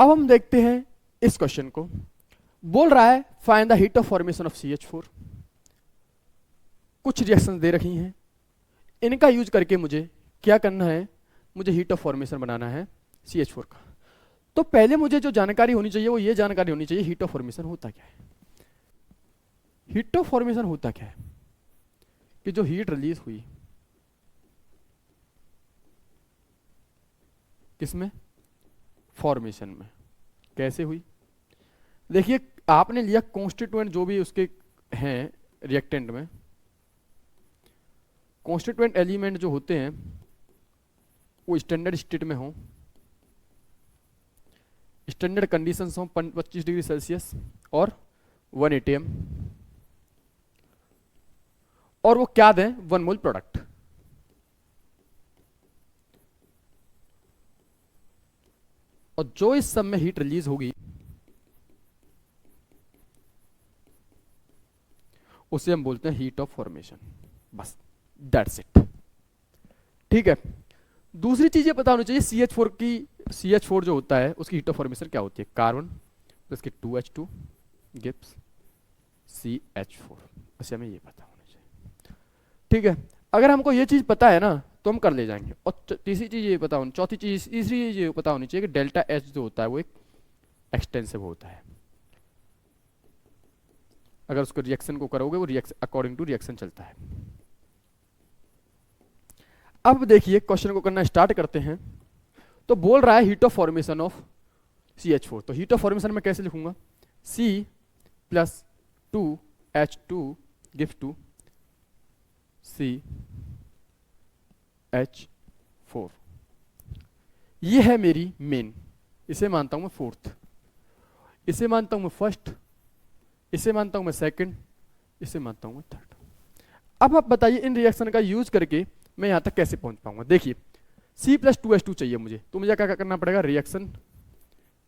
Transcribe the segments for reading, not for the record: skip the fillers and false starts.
अब हम देखते हैं इस क्वेश्चन को। बोल रहा है find the heat of formation of CH4। कुछ रिएक्शन दे रखी हैं, इनका यूज करके मुझे क्या करना है, मुझे हीट ऑफ फॉर्मेशन बनाना है CH4 का। तो पहले मुझे जो जानकारी होनी चाहिए वो ये जानकारी होनी चाहिए, हीट ऑफ फॉर्मेशन होता क्या है। हीट ऑफ फॉर्मेशन होता क्या है कि जो हीट रिलीज हुई किसमें, फॉर्मेशन में। कैसे हुई, देखिए आपने लिया कॉन्स्टिट्यूएंट जो भी उसके हैं रिएक्टेंट में, कॉन्स्टिट्यूएंट एलिमेंट जो होते हैं वो स्टैंडर्ड स्टेट में हो, स्टैंडर्ड कंडीशंस हो 25 डिग्री सेल्सियस और 1 atm, और वो क्या दें, 1 मोल प्रोडक्ट। और जो इस सब में हीट रिलीज होगी उसे हम बोलते हैं हीट ऑफ फॉर्मेशन। बस दैट्स इट। ठीक है, दूसरी चीज ये पता होनी चाहिए CH4 की, CH4 जो होता है उसकी हीट ऑफ फॉर्मेशन क्या होती है, कार्बन प्लस के 2H2 गिव्स CH4। बस हमें ये पता होना चाहिए। ठीक है, अगर हमको ये चीज पता है ना तो हम कर ले जाएंगे। और तीसरी चीज ये पता होनी, चौथी चीज, तीसरी चीज ये पता होनी चाहिए कि डेल्टा H जो होता है वो एक एक्सटेंसिव होता है। अगर उसको रिएक्शन को करोगे वो रिएक्शन अकॉर्डिंग टू रिएक्शन चलता है। अब देखिए क्वेश्चन को करना स्टार्ट करते हैं। तो बोल रहा है heat of formation of CH4। तो हीट ऑफ फॉर्मेशन में कैसे लिखूंगा, C plus 2H2 gives to CH4। ये है मेरी मेन, इसे मानता हूं मैं फोर्थ, इसे मानता हूं मैं फर्स्ट, इसे मानता हूं मैं सेकंड, इसे मानता हूं मैं थर्ड। अब आप बताइए इन रिएक्शन का यूज करके मैं यहां तक कैसे पहुंच पाऊंगा। देखिए C प्लस 2H2 चाहिए मुझे, तो मुझे क्या करना पड़ेगा, रिएक्शन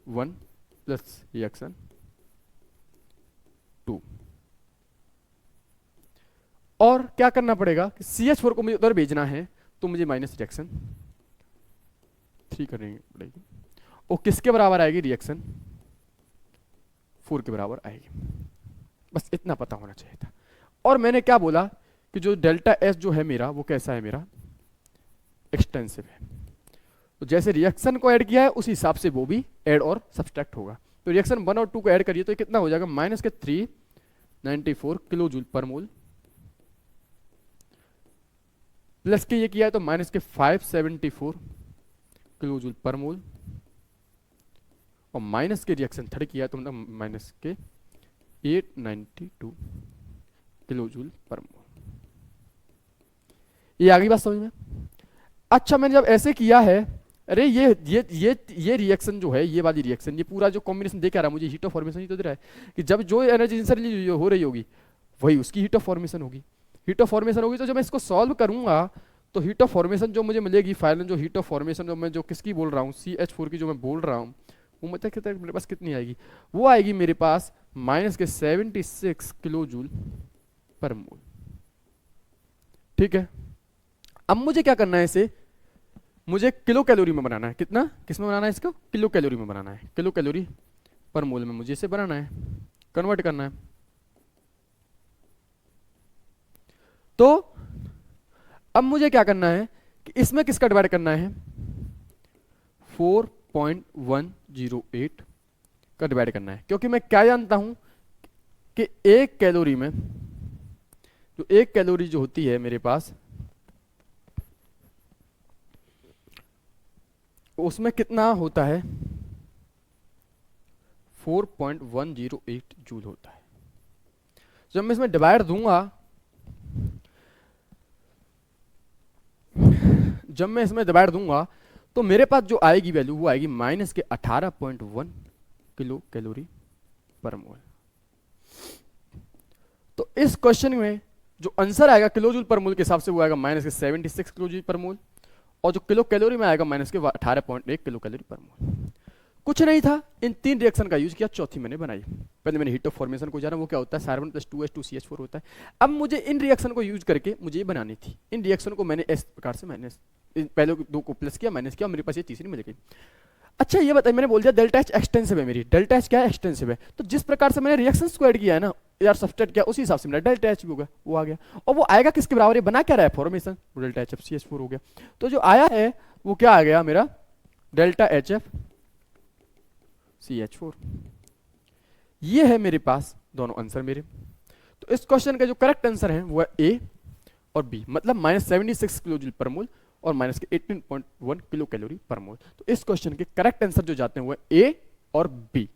1 प्लस रिएक्शन 2, और क्या करना पड़ेगा कि CH4 को मुझे उधर भेजना है तो मुझे माइनस रिएक्शन 3 करनी पड़ेगी, और किसके बराबर आएगी, रिएक्शन 4 के बराबर आएगी। बस इतना पता होना चाहिए था। और मैंने क्या बोला कि जो डेल्टा S जो है मेरा वो कैसा है, मेरा एक्सटेंसिव है। तो जैसे रिएक्शन को ऐड किया है उसी हिसाब से वो भी ऐड और सब्सट्रैक्ट होगा। तो रिएक्शन 1 और 2 को ऐड करिए तो ये कितना हो जाएगा, माइनस के 394 किलो जूल पर मोल, प्लस के ये किया है तो माइनस के 574 किलो जूल पर मोल, और माइनस के रिएक्शन थर्ड किया तो मतलब माइनस के 892 किलो जूल पर मोल। ये आगे बात समझ में। अच्छा मैंने जब ऐसे किया है, अरे ये रिएक्शन जो है, ये वाली रिएक्शन, ये पूरा जो कॉम्बिनेशन दे क्या रहा है मुझे, हीट ऑफ फॉर्मेशन ही तो दे रहा है कि जब जो एनर्जी इनसे रिलीज हो रही होगी वही उसकी हीट ऑफ फॉर्मेशन होगी। हीट ऑफ फॉर्मेशन होगी तो जब मैं इसको सॉल्व करूंगा तो हीट ऑफ फॉर्मेशन जो मुझे मिलेगी फाइनल, जो हीट ऑफ फॉर्मेशन जो मैं जो किसकी बोल रहा हूँ, CH4 की जो मैं बोल रहा हूँ, वो मतलब मेरे पास कितनी आएगी, वो आएगी मेरे पास माइनस के 76 किलो जूल पर मोल। ठीक है, अब मुझे क्या करना है, इसे मुझे किलो कैलोरी में बनाना है। कितना, किस में बनाना है इसको, किलो कैलोरी में बनाना है, किलो कैलोरी पर मोल में मुझे इसे बनाना है, कन्वर्ट करना है। तो अब मुझे क्या करना है कि इसमें किसका डिवाइड करना है, 4.108 का डिवाइड करना है, क्योंकि मैं क्या जानता हूं कि एक कैलोरी में, जो एक कैलोरी जो होती है मेरे पास, उसमें कितना होता है, 4.108 जूल होता है। जब मैं इसमें डिवाइड दूंगा, जब मैं इसमें डिवाइड दूंगा तो मेरे पास जो आएगी वैल्यू वो आएगी माइनस के 18.1 किलो कैलोरी पर मोल। तो इस क्वेश्चन में जो आंसर आएगा किलो जूल पर मोल के हिसाब से वो आएगा माइनस के 76 किलो जूल पर मोल, और जो किलो कैलोरी में आएगा माइनस के 18.1 किलो कैलोरी पर मोल। कुछ नहीं था, इन 3 रिएक्शन का यूज किया, चौथी मैंने बनाई। पहले मैंने हीट ऑफ फॉर्मेशन को जाना, वो क्या होता है, कार्बन प्लस 2H2CH4 होता है। अब मुझे इन रिएक्शन को यूज करके मुझे ये बनानी थी। इन रिएक्शन को मैंने इस प्रकार से माइनस, पहले 2 को प्लस किया, माइनस किया, मेरे पास ये तीसरी मिल गई। अच्छा ये बताइए, मैंने बोल दिया डेल्टा एच एक्सटेंसिव है मेरी, डेल्टा एच क्या है, एक्सटेंसिव है, तो जिस प्रकार से मैंने रिएक्शन स्क्वायर किया है ना यार, सबस्ट्रेट किया, उसी हिसाब से मेरा डेल्टा एच भी होगा, वो आ गया। और वो आएगा किसके बराबर है, बना क्या रहा है, formation, delta H F C H four हो गया। तो जो आया है वो क्या आ गया मेरा, delta H F C H four. ये है मेरे पास दोनों आंसर मेरे। तो इस क्वेश्चन का जो करेक्ट आंसर है वो है ए और बी, मतलब -76 किलो जूल पर मोल और माइनस के 18.1 किलो कैलोरी पर मोल। तो इस क्वेश्चन के करेक्ट आंसर जो जाते हैं वो है ए और बी।